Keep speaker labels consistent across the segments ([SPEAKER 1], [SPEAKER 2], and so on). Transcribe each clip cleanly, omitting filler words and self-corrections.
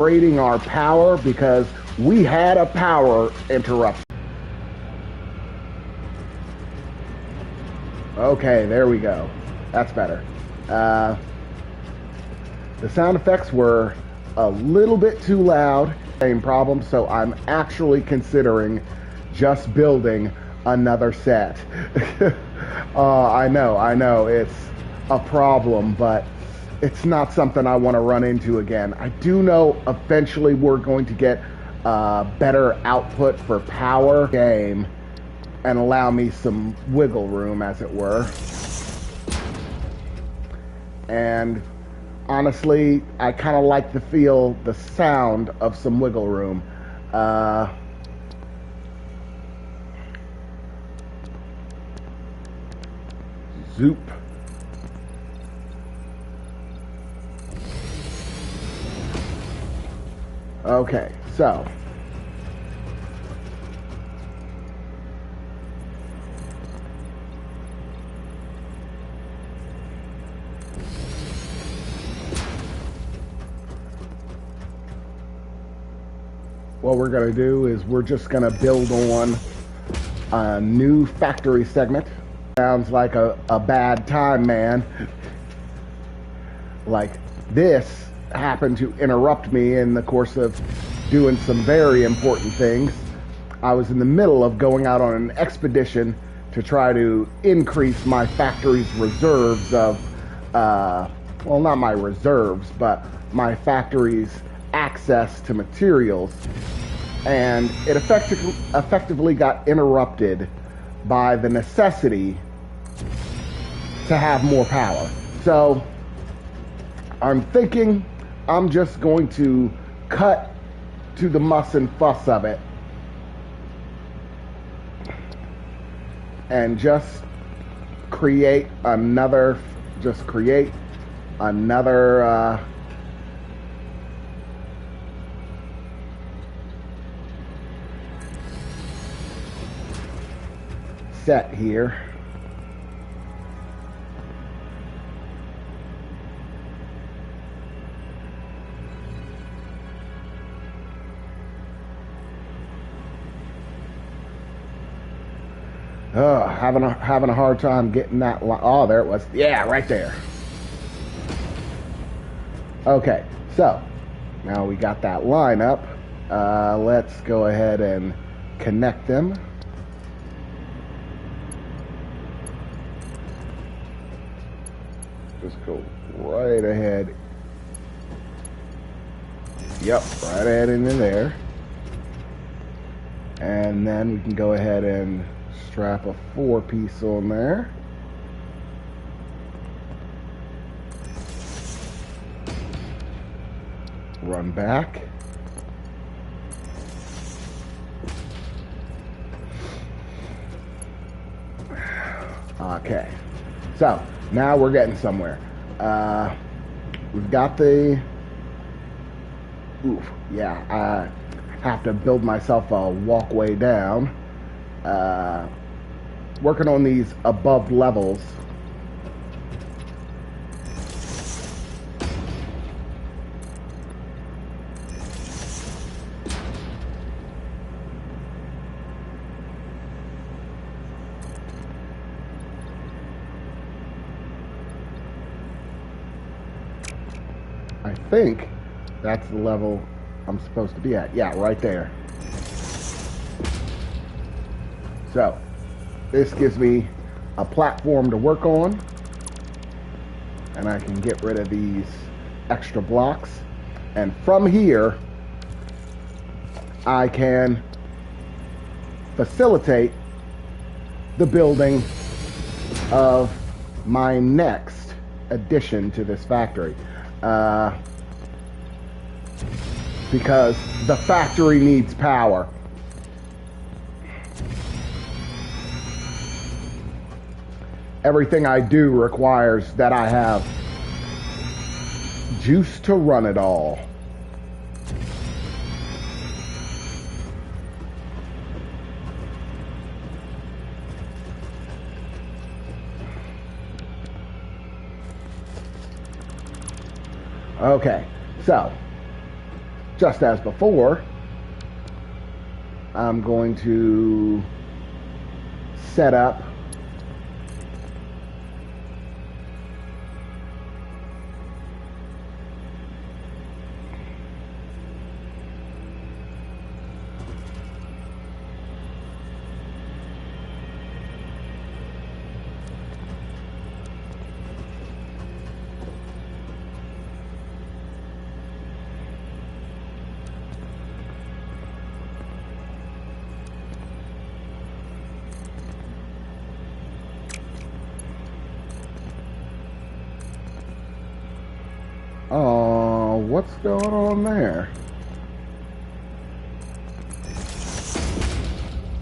[SPEAKER 1] Rating our power because we had a power interruption. Okay, there we go. That's better. The sound effects were a little bit too loud. Same problem, so I'm actually considering just building another set. I know, it's a problem, but it's not something I want to run into again. I do know eventually we're going to get better output for power game and allow me some wiggle room, as it were. And honestly, I kind of like to feel the sound of some wiggle room. Zoop. Okay, so what we're going to do is we're just going to build on a new factory segment. Sounds like a bad time, man. Like, this happened to interrupt me in the course of doing some very important things. I was in the middle of going out on an expedition to try to increase my factory's reserves of, well, not my reserves, but my factory's access to materials. And it effectively got interrupted by the necessity to have more power. So I'm thinking I'm just going to cut to the muss and fuss of it and just create another set here. Having a hard time getting that line. Oh, there it was. Yeah, right there. Okay, so now we got that line up. Let's go ahead and connect them. Just go right ahead. Yep, right ahead into there. And then we can go ahead and strap a 4-piece on there. Run back. Okay, so now we're getting somewhere. We've got the... Oof, yeah, I have to build myself a walkway down. Working on these above levels. I think that's the level I'm supposed to be at. Yeah, right there. So this gives me a platform to work on, and I can get rid of these extra blocks, and from here I can facilitate the building of my next addition to this factory, because the factory needs power. Everything I do requires that I have juice to run it all. Okay, so just as before, I'm going to set up what's going on there?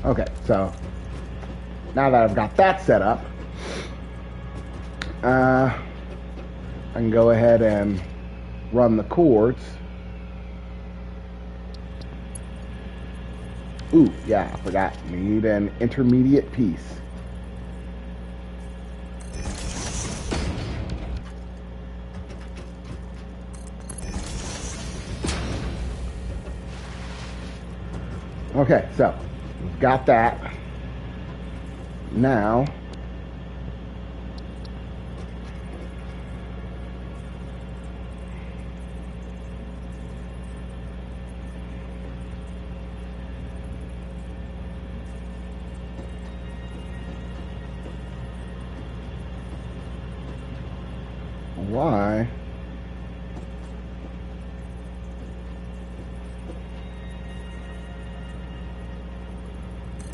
[SPEAKER 1] Okay, so now that I've got that set up, I can go ahead and run the cords. Ooh, yeah, I forgot. Need an intermediate piece. Okay, so we've got that. Now, why?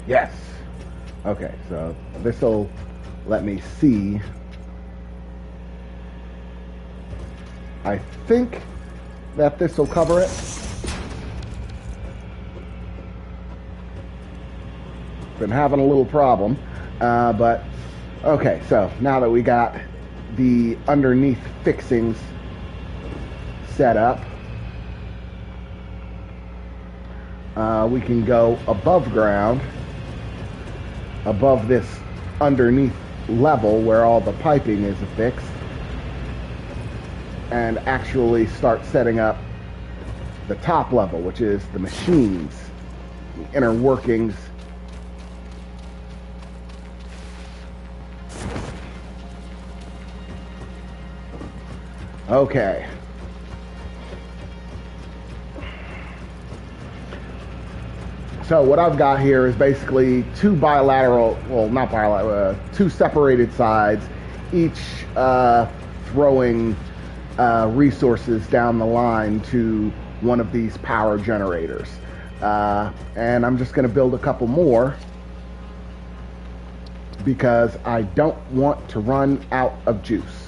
[SPEAKER 1] Yes. Okay, so this will let me see. I think that this will cover it. Been having a little problem, but okay, so now that we got the underneath fixings set up, we can go above ground, above this underneath level where all the piping is affixed, and actually start setting up the top level, which is the machines, the inner workings. Okay. So what I've got here is basically two bilateral, well, not bilateral, two separated sides, each throwing resources down the line to one of these power generators. And I'm just going to build a couple more because I don't want to run out of juice.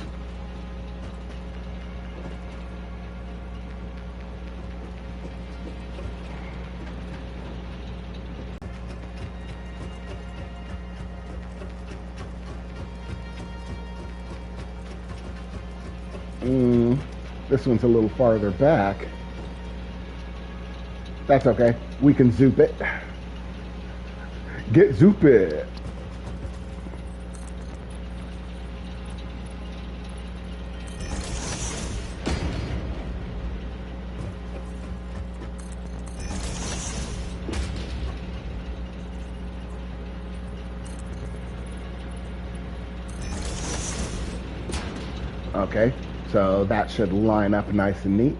[SPEAKER 1] This one's a little farther back. That's okay. We can zoop it. Get zoop it. Okay. So that should line up nice and neat.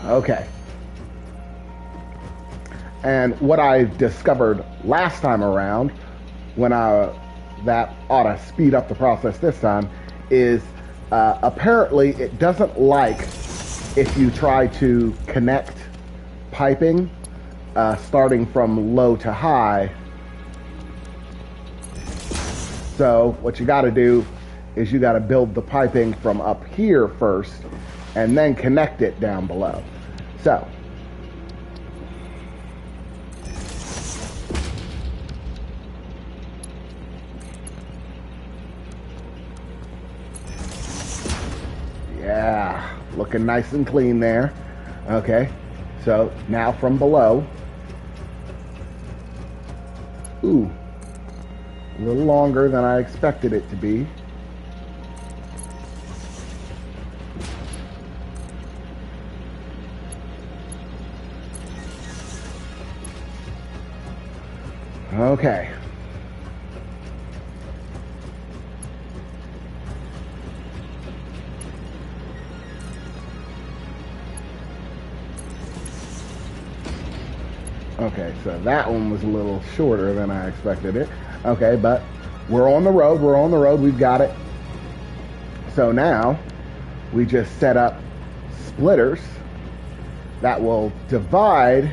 [SPEAKER 1] Okay. And what I discovered last time around, when that ought to speed up the process this time, is apparently it doesn't like if you try to connect piping starting from low to high. So what you got to do is you got to build the piping from up here first and then connect it down below. So yeah, looking nice and clean there. Okay, So now from below, ooh, a little longer than I expected it to be. Okay. Okay, so that one was a little shorter than I expected it. Okay, but we're on the road, we've got it. So now, we just set up splitters that will divide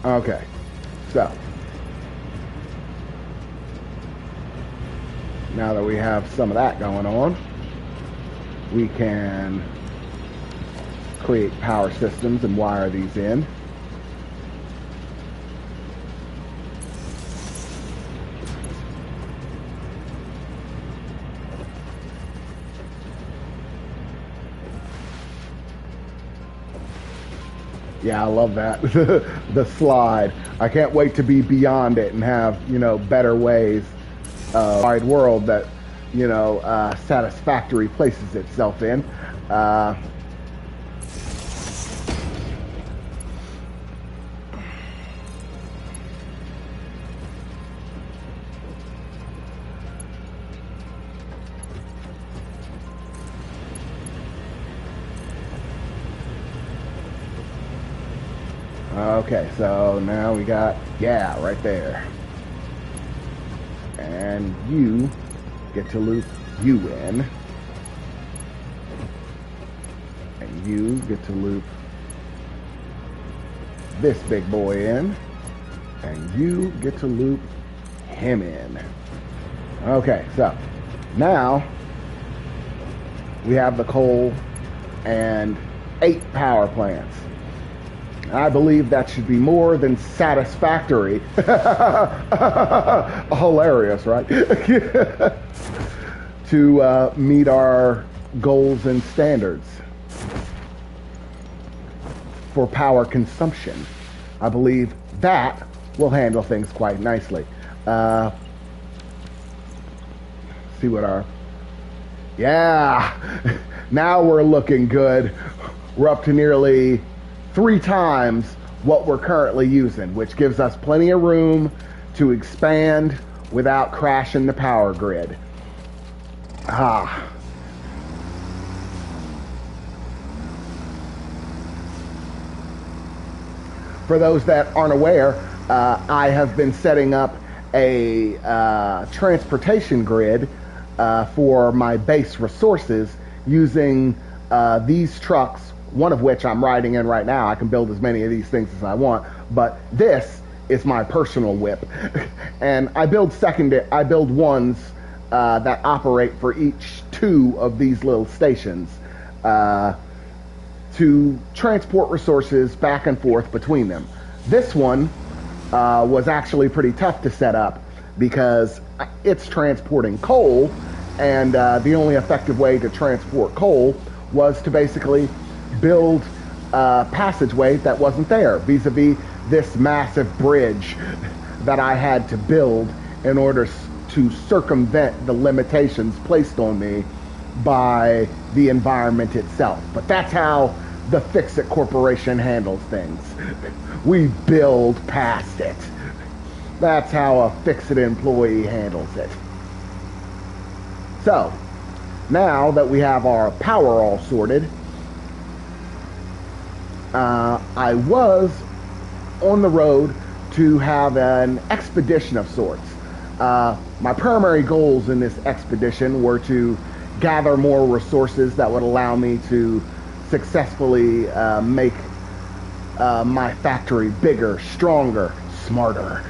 [SPEAKER 1] Okay, so now that we have some of that going on, we can create power systems and wire these in. Yeah, I love that. The slide. I can't wait to be beyond it and have, you know, better ways of wide world that, you know, Satisfactory places itself in. Okay, so now we got, yeah, right there. And you get to loop you in. And you get to loop this big boy in. And you get to loop him in. Okay, so now we have the coal and 8 power plants. I believe that should be more than satisfactory. Hilarious, right? To meet our goals and standards for power consumption. I believe that will handle things quite nicely. See what our... Yeah! Now we're looking good. We're up to nearly 3 times what we're currently using, which gives us plenty of room to expand without crashing the power grid. For those that aren't aware, I have been setting up a transportation grid for my base resources using these trucks, one of which I'm riding in right now. I can build as many of these things as I want, but this is my personal whip. And I build ones that operate for each 2 of these little stations to transport resources back and forth between them. This one was actually pretty tough to set up because it's transporting coal, and the only effective way to transport coal was to basically build a passageway that wasn't there, vis-a-vis this massive bridge that I had to build in order to circumvent the limitations placed on me by the environment itself. But that's how the Fix-It Corporation handles things. We build past it. That's how a Fix-It employee handles it. So, now that we have our power all sorted, I was on the road to have an expedition of sorts. My primary goals in this expedition were to gather more resources that would allow me to successfully make my factory bigger, stronger, smarter.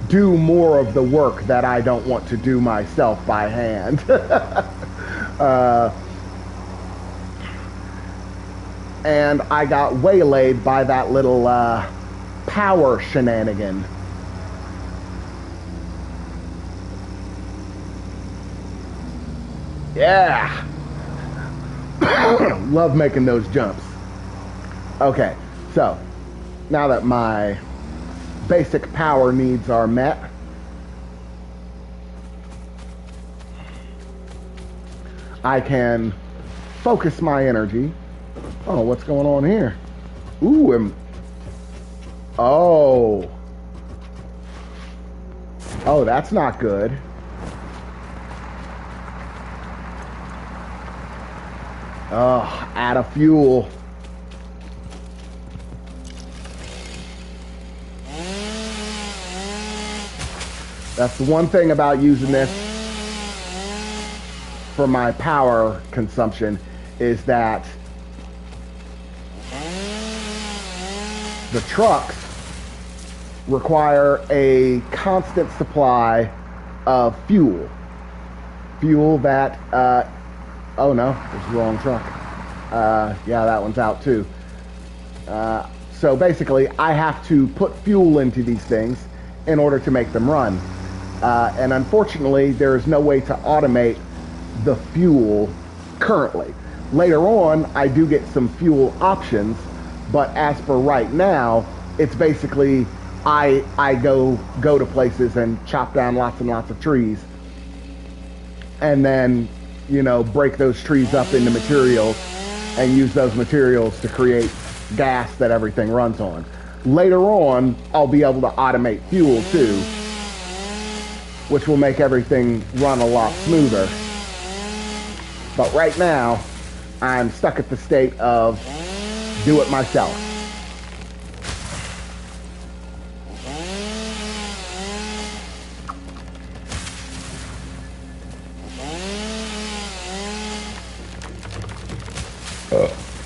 [SPEAKER 1] Do more of the work that I don't want to do myself by hand. And I got waylaid by that little power shenanigan. Yeah. Love making those jumps. Okay, so now that my basic power needs are met, I can focus my energy. Oh, what's going on here? Ooh, oh. Oh, that's not good. Oh, out of fuel. That's the one thing about using this for my power consumption, is that the trucks require a constant supply of fuel. Fuel that, oh no, it's the wrong truck. Yeah, that one's out too. So basically, I have to put fuel into these things in order to make them run. And unfortunately, there is no way to automate the fuel currently. Later on, I do get some fuel options, but as for right now, it's basically I go to places and chop down lots and lots of trees, and then, you know, break those trees up into materials and use those materials to create gas that everything runs on. Later on, I'll be able to automate fuel too, which will make everything run a lot smoother. But right now, I'm stuck at the state of do it myself.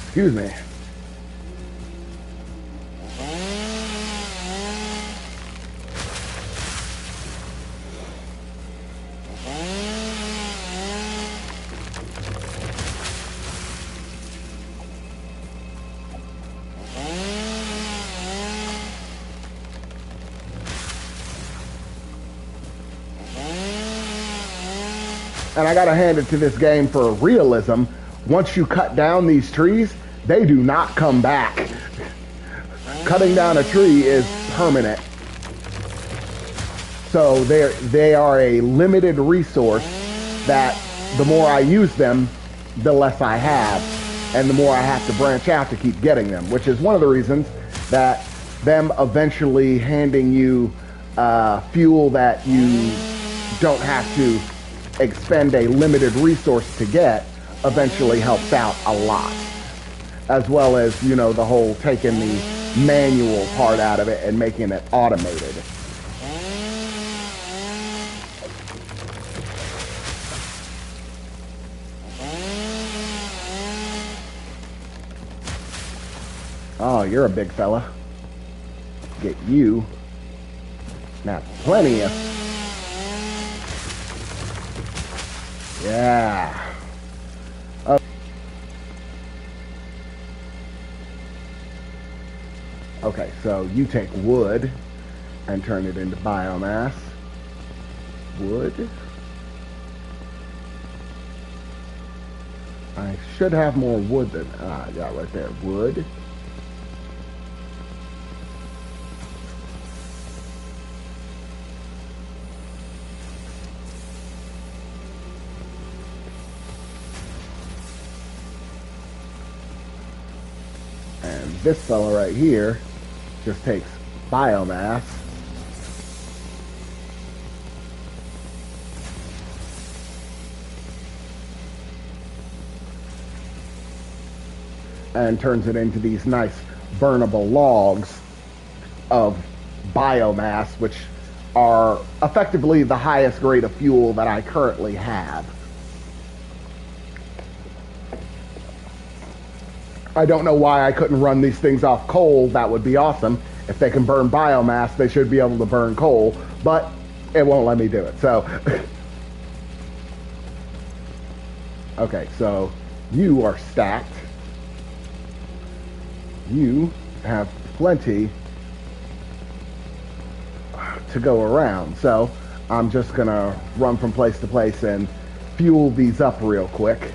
[SPEAKER 1] Excuse me. And I gotta hand it to this game for realism. Once you cut down these trees, they do not come back. Cutting down a tree is permanent. So they are a limited resource that the more I use them, the less I have. And the more I have to branch out to keep getting them, which is one of the reasons that them eventually handing you fuel that you don't have to expend a limited resource to get eventually helps out a lot. As well as, you know, the whole taking the manual part out of it and making it automated. Oh, you're a big fella. Get you. Now, plenty of... Yeah. Okay, so you take wood and turn it into biomass. Wood. I should have more wood than I got right there. Wood. And this fella right here just takes biomass and turns it into these nice burnable logs of biomass, which are effectively the highest grade of fuel that I currently have. I don't know why I couldn't run these things off coal. That would be awesome. If they can burn biomass, they should be able to burn coal, but it won't let me do it. So, okay, so you are stacked. You have plenty to go around. So I'm just gonna run from place to place and fuel these up real quick.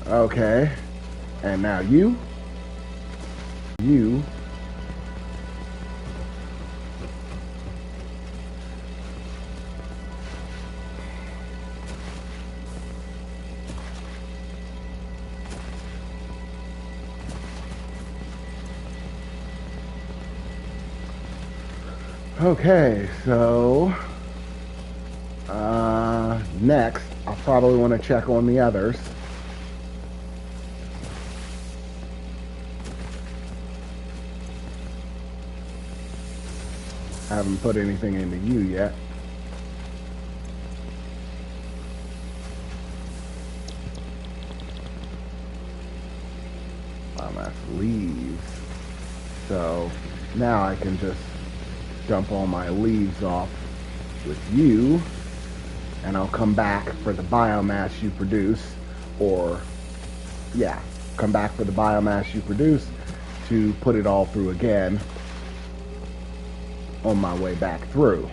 [SPEAKER 1] Okay, and now you. Okay, so next I'll probably want to check on the others. I haven't put anything into you yet. That's leaves. So now I can just dump all my leaves off with you, and I'll come back for the biomass you produce, or yeah, come back for the biomass you produce to put it all through again on my way back through.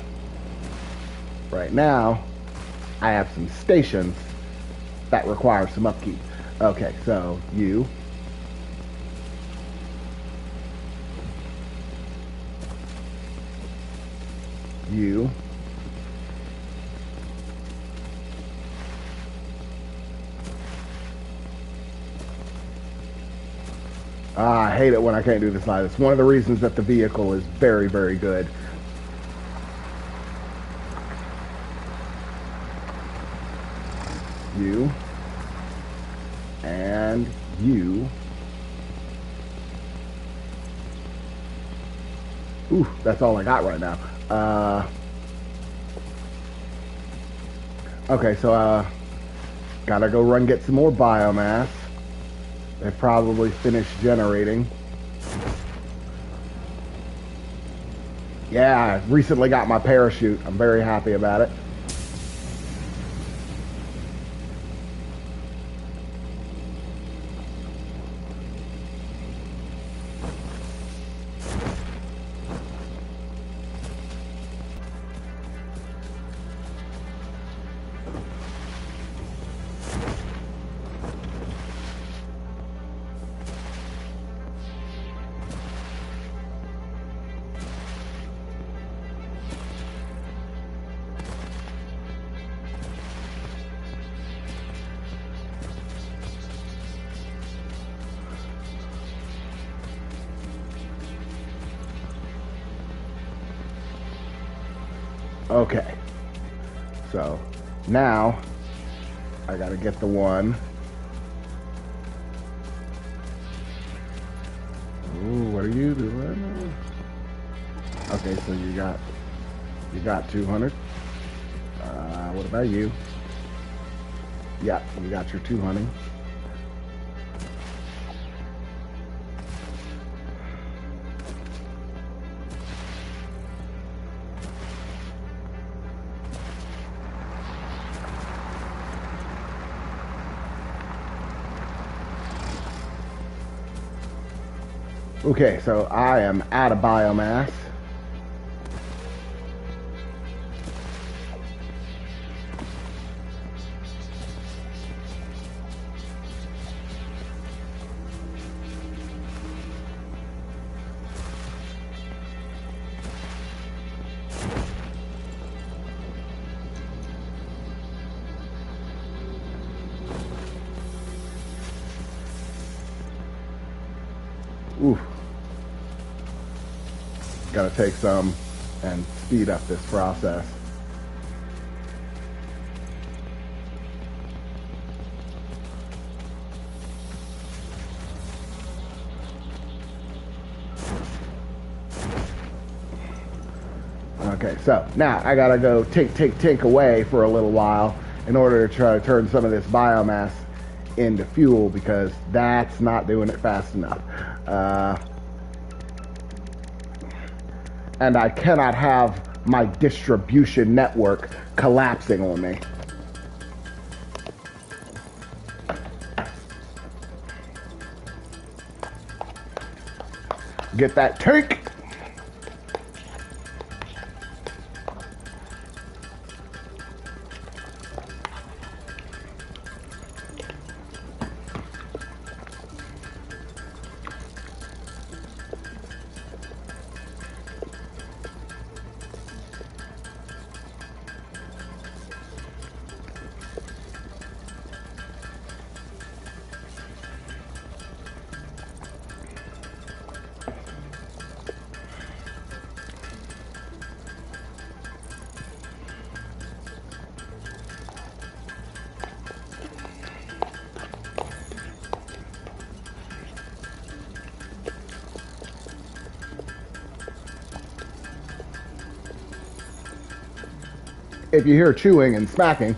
[SPEAKER 1] Right now, I have some stations that require some upkeep. Okay, so you. I hate it when I can't do this live. It's one of the reasons that the vehicle is very, very good. You. And you. Ooh, that's all I got right now. Okay, so gotta go run get some more biomass. They've probably finished generating. Yeah, I recently got my parachute. I'm very happy about it. Okay, so now I gotta get the one. Ooh, what are you doing? Okay, so you got 200. What about you? Yeah, you got your 200. Okay, so I am out of biomass. Oof. Gotta take some and speed up this process. Okay, so now I gotta go tink away for a little while in order to try to turn some of this biomass into fuel, because that's not doing it fast enough. And I cannot have my distribution network collapsing on me. Get that tank. If you hear chewing and smacking,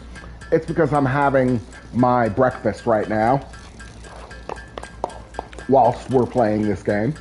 [SPEAKER 1] it's because I'm having my breakfast right now whilst we're playing this game.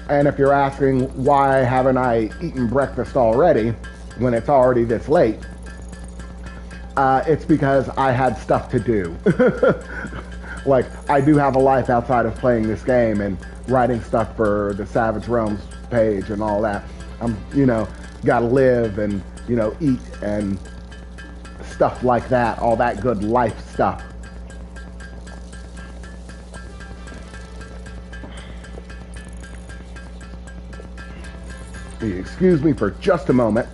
[SPEAKER 1] And if you're asking why haven't I eaten breakfast already when it's already this late, it's because I had stuff to do. Like, I do have a life outside of playing this game and writing stuff for the Savage Realms page and all that. I'm, gotta live and, eat and stuff like that, all that good life stuff. Excuse me for just a moment.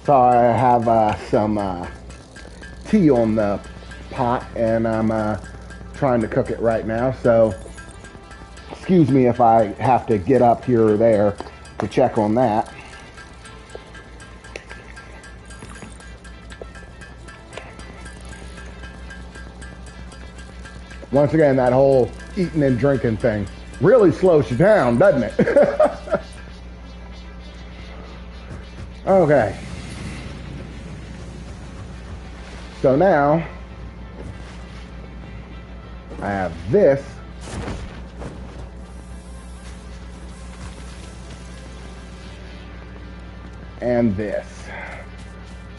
[SPEAKER 1] So I have some tea on the pot, and I'm trying to cook it right now. So excuse me if I have to get up here or there to check on that. Once again, that whole eating and drinking thing really slows you down, doesn't it? Okay. So now I have this and this.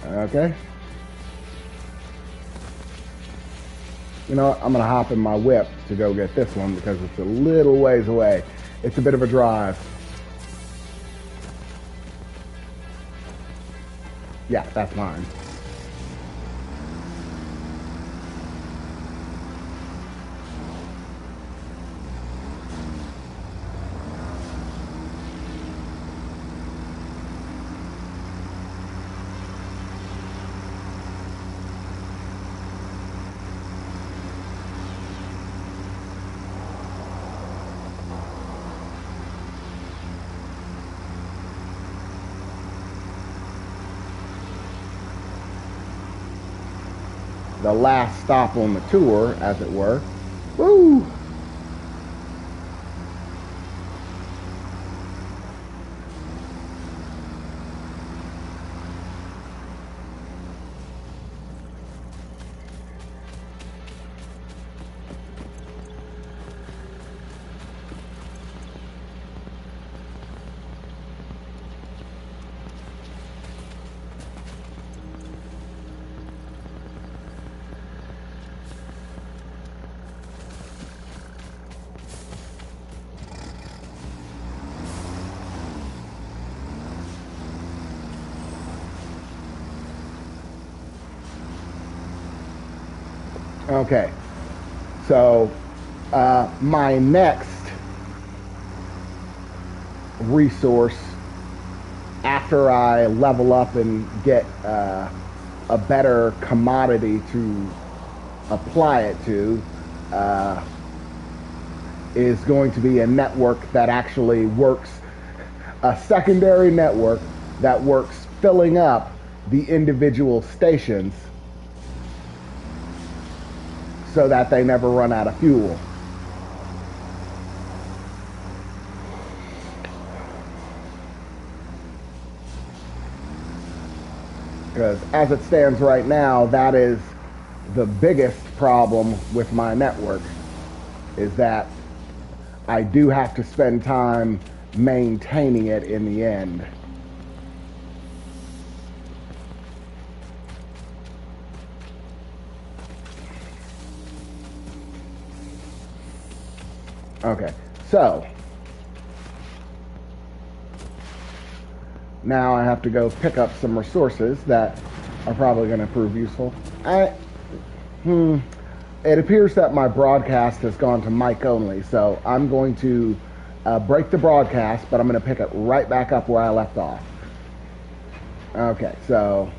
[SPEAKER 1] Okay. You know what? I'm gonna hop in my whip to go get this one because it's a little ways away. It's a bit of a drive. Yeah, that's mine. The last stop on the tour, as it were. Woo! Okay, so my next resource after I level up and get a better commodity to apply it to is going to be a network that actually works, a secondary network that works filling up the individual stations so that they never run out of fuel. Because as it stands right now, that is the biggest problem with my network, is that I do have to spend time maintaining it in the end. Okay, so now I have to go pick up some resources that are probably going to prove useful. It appears that my broadcast has gone to mic only, so I'm going to break the broadcast, but I'm going to pick it right back up where I left off. Okay, so